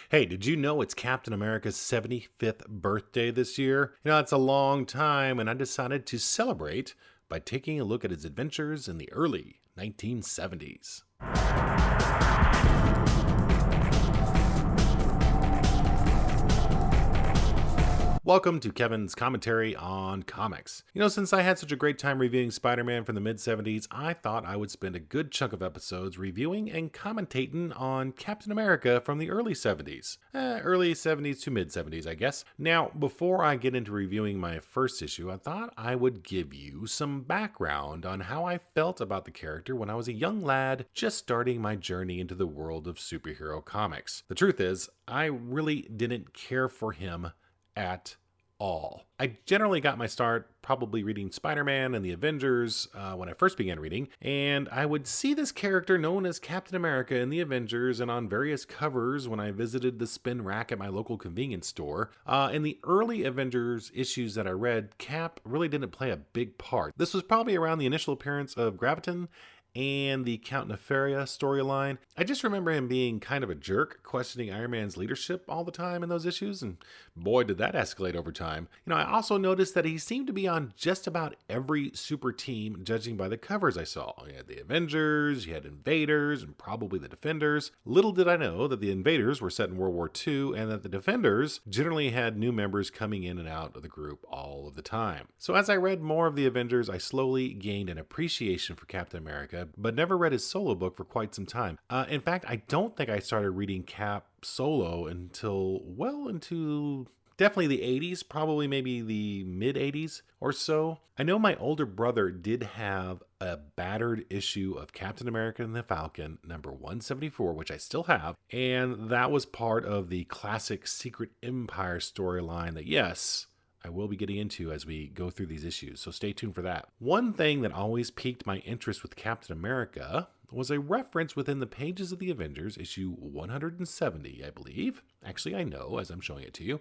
Hey, did you know it's Captain America's 75th birthday this year? It's a long time, and I decided to celebrate by taking a look at his adventures in the early 1970s. Welcome to Kevin's commentary on comics. Since I had such a great time reviewing Spider-Man from the mid-70s, I thought I would spend a good chunk of episodes reviewing and commentating on Captain America from the early 70s. Early 70s to mid-70s, I guess. Now, before I get into reviewing my first issue, I thought I would give you some background on how I felt about the character when I was a young lad just starting my journey into the world of superhero comics. The truth is, I really didn't care for him at all. I generally got my start probably reading Spider-Man and the Avengers when I first began reading, and I would see this character known as Captain America in the Avengers and on various covers when I visited the spin rack at my local convenience store. In the early Avengers issues that I read, Cap really didn't play a big part. This was probably around the initial appearance of Graviton and the Count Nefaria storyline. I just remember him being kind of a jerk, questioning Iron Man's leadership all the time in those issues, and boy did that escalate over time. I also noticed that he seemed to be on just about every super team, judging by the covers I saw. He had the Avengers, he had Invaders, and probably the Defenders. Little did I know that the Invaders were set in World War II, and that the Defenders generally had new members coming in and out of the group all of the time. So as I read more of the Avengers, I slowly gained an appreciation for Captain America, but never read his solo book for quite some time. In fact, I don't think I started reading Cap solo until well into definitely the 80s, probably maybe the mid 80s or so. I know my older brother did have a battered issue of Captain America and the Falcon, number 174, which I still have, and that was part of the classic Secret Empire storyline that, yes, I will be getting into as we go through these issues, so stay tuned for that. One thing that always piqued my interest with Captain America was a reference within the pages of the Avengers, issue 170, I believe. Actually, I know, as I'm showing it to you.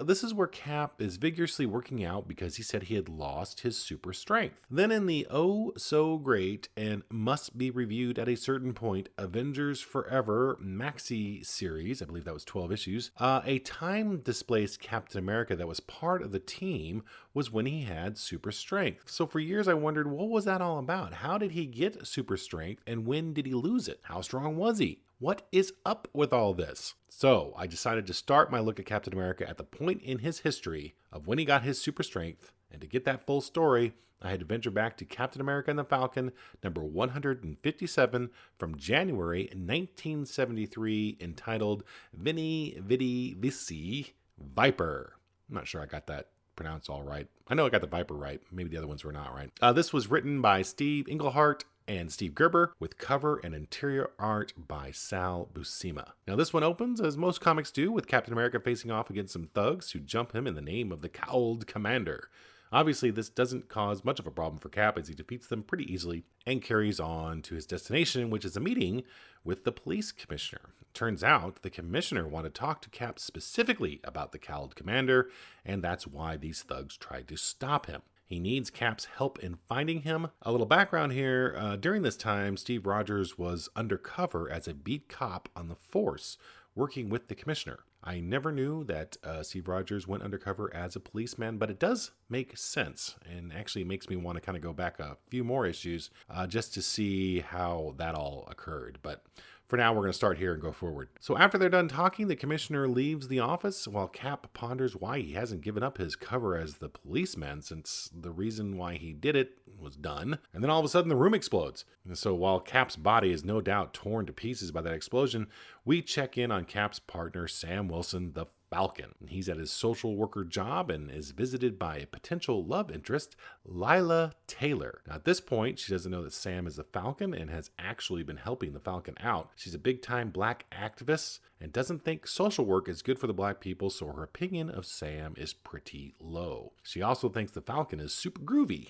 This is where Cap is vigorously working out because he said he had lost his super strength. Then in the oh-so-great and must-be-reviewed at a certain point Avengers Forever maxi series, I believe that was 12 issues, a time-displaced Captain America that was part of the team was when he had super strength. So for years I wondered, what was that all about? How did he get super strength? And when did he lose it? How strong was he? What is up with all this? So I decided to start my look at Captain America at the point in his history of when he got his super strength. And to get that full story, I had to venture back to Captain America and the Falcon, number 157 from January 1973, entitled Veni Vidi Vici Viper. I'm not sure I got that pronounced all right. I know I got the Viper right. Maybe the other ones were not right. This was written by Steve Englehart and Steve Gerber, with cover and interior art by Sal Buscema. Now this one opens, as most comics do, with Captain America facing off against some thugs who jump him in the name of the Cowled Commander. Obviously, this doesn't cause much of a problem for Cap as he defeats them pretty easily and carries on to his destination, which is a meeting with the police commissioner. Turns out the commissioner wanted to talk to Cap specifically about the Cowled Commander, and that's why these thugs tried to stop him. He needs Cap's help in finding him. A little background here. During this time, Steve Rogers was undercover as a beat cop on the force, working with the commissioner. I never knew that Steve Rogers went undercover as a policeman, but it does make sense, and actually makes me want to kind of go back a few more issues just to see how that all occurred. But for now, we're going to start here and go forward. So after they're done talking, the commissioner leaves the office while Cap ponders why he hasn't given up his cover as the policeman, since the reason why he did it was done. And then all of a sudden the room explodes. And so while Cap's body is no doubt torn to pieces by that explosion, we check in on Cap's partner, Sam Wilson the Falcon. He's at his social worker job and is visited by a potential love interest, Lila Taylor. Now, at this point, she doesn't know that Sam is the Falcon and has actually been helping the Falcon out. She's a big-time black activist and doesn't think social work is good for the black people, so her opinion of Sam is pretty low. She also thinks the Falcon is super groovy,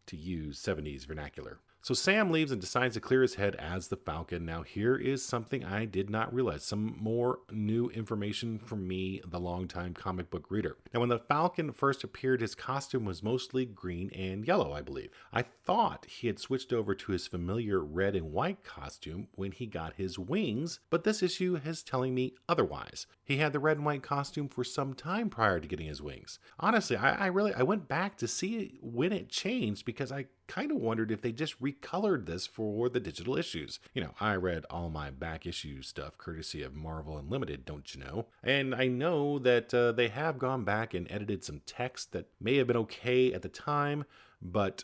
to use 70s vernacular. So Sam leaves and decides to clear his head as the Falcon. Now, here is something I did not realize. Some more new information from me, the longtime comic book reader. Now, when the Falcon first appeared, his costume was mostly green and yellow, I believe. I thought he had switched over to his familiar red and white costume when he got his wings, but this issue is telling me otherwise. He had the red and white costume for some time prior to getting his wings. Honestly, I went back to see when it changed because I kind of wondered if they just recolored this for the digital issues. You know, I read all my back issue stuff courtesy of Marvel Unlimited, don't you know? And I know that they have gone back and edited some text that may have been okay at the time, but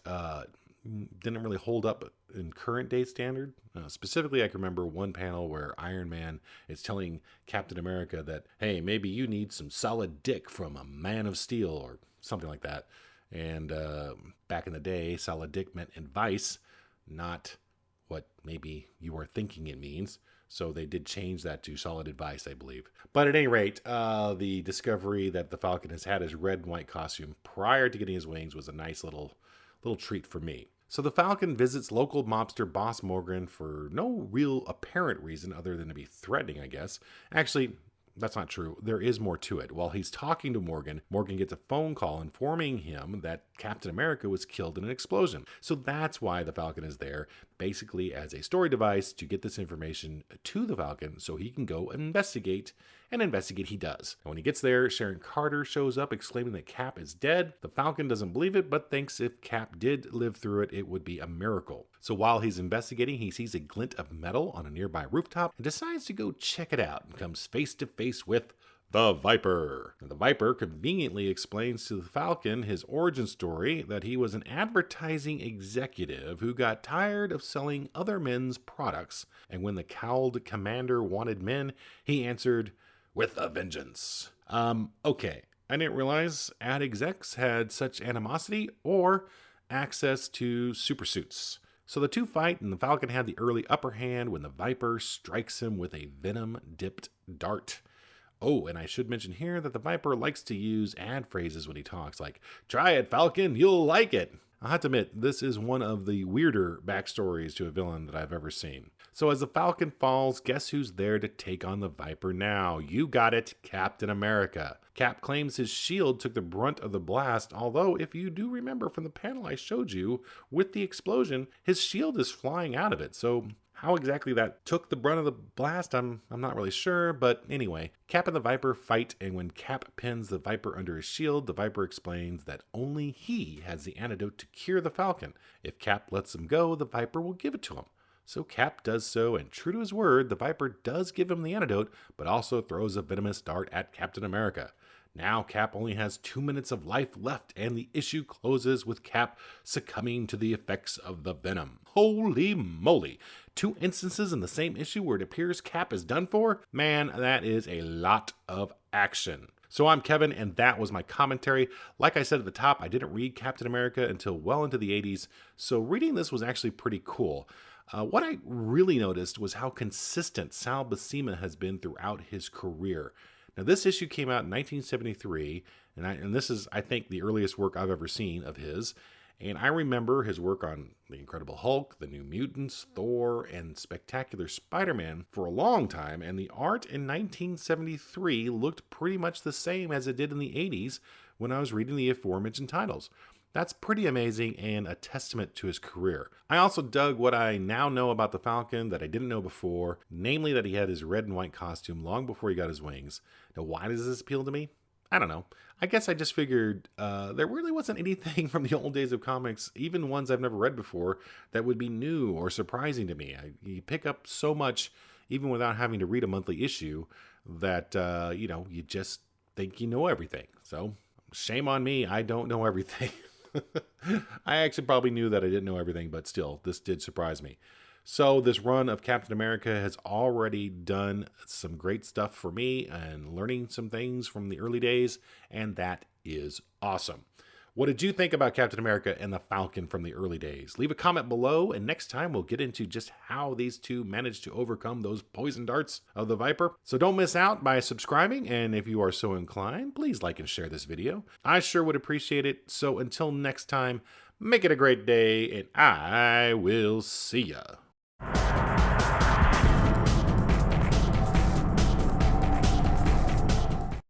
didn't really hold up in current day standard. Specifically, I can remember one panel where Iron Man is telling Captain America that, hey, maybe you need some solid dick from a Man of Steel or something like that. And back in the day, solid dick meant advice, not what maybe you are thinking it means. So they did change that to solid advice, I believe. But at any rate, the discovery that the Falcon has had his red and white costume prior to getting his wings was a nice little treat for me. So the Falcon visits local mobster Boss Morgan for no real apparent reason other than to be threatening, I guess. Actually, that's not true. There is more to it. While he's talking to Morgan, Morgan gets a phone call informing him that Captain America was killed in an explosion. So that's why the Falcon is there, basically as a story device to get this information to the Falcon so he can go investigate, and investigate he does. And when he gets there, Sharon Carter shows up exclaiming that Cap is dead. The Falcon doesn't believe it, but thinks if Cap did live through it, it would be a miracle. So while he's investigating, he sees a glint of metal on a nearby rooftop and decides to go check it out and comes face to face with the Viper. And the Viper conveniently explains to the Falcon his origin story, that he was an advertising executive who got tired of selling other men's products, and when the cowled commander wanted men, he answered, with a vengeance. Okay. I didn't realize ad execs had such animosity or access to supersuits. So the two fight, and the Falcon had the early upper hand when the Viper strikes him with a venom-dipped dart. Oh, and I should mention here that the Viper likes to use ad phrases when he talks, like, try it, Falcon, you'll like it. I have to admit, this is one of the weirder backstories to a villain that I've ever seen. So as the Falcon falls, guess who's there to take on the Viper now? You got it, Captain America. Cap claims his shield took the brunt of the blast, although if you do remember from the panel I showed you, with the explosion, his shield is flying out of it. So how exactly that took the brunt of the blast, I'm not really sure, but anyway, Cap and the Viper fight, and when Cap pins the Viper under his shield, the Viper explains that only he has the antidote to cure the Falcon. If Cap lets him go, the Viper will give it to him. So Cap does so, and true to his word, the Viper does give him the antidote, but also throws a venomous dart at Captain America. Now Cap only has 2 minutes of life left, and the issue closes with Cap succumbing to the effects of the venom. Holy moly! 2 instances in the same issue where it appears Cap is done for? Man, that is a lot of action. So I'm Kevin, and that was my commentary. Like I said at the top, I didn't read Captain America until well into the 80s, so reading this was actually pretty cool. What I really noticed was how consistent Sal Buscema has been throughout his career. Now, this issue came out in 1973, and this is, I think, the earliest work I've ever seen of his. And I remember his work on The Incredible Hulk, The New Mutants, Thor, and Spectacular Spider-Man for a long time, and the art in 1973 looked pretty much the same as it did in the 80s when I was reading the aforementioned titles. That's pretty amazing and a testament to his career. I also dug what I now know about the Falcon that I didn't know before, namely that he had his red and white costume long before he got his wings. Now, why does this appeal to me? I don't know. I guess I just figured there really wasn't anything from the old days of comics, even ones I've never read before, that would be new or surprising to me. You pick up so much, even without having to read a monthly issue, that, you just think you know everything. So, shame on me, I don't know everything. I actually probably knew that I didn't know everything, but still, this did surprise me. So this run of Captain America has already done some great stuff for me and learning some things from the early days, and that is awesome. What did you think about Captain America and the Falcon from the early days? Leave a comment below, and next time we'll get into just how these two managed to overcome those poison darts of the Viper. So don't miss out by subscribing, and if you are so inclined, please like and share this video. I sure would appreciate it. So until next time, Make it a great day, and I will see ya.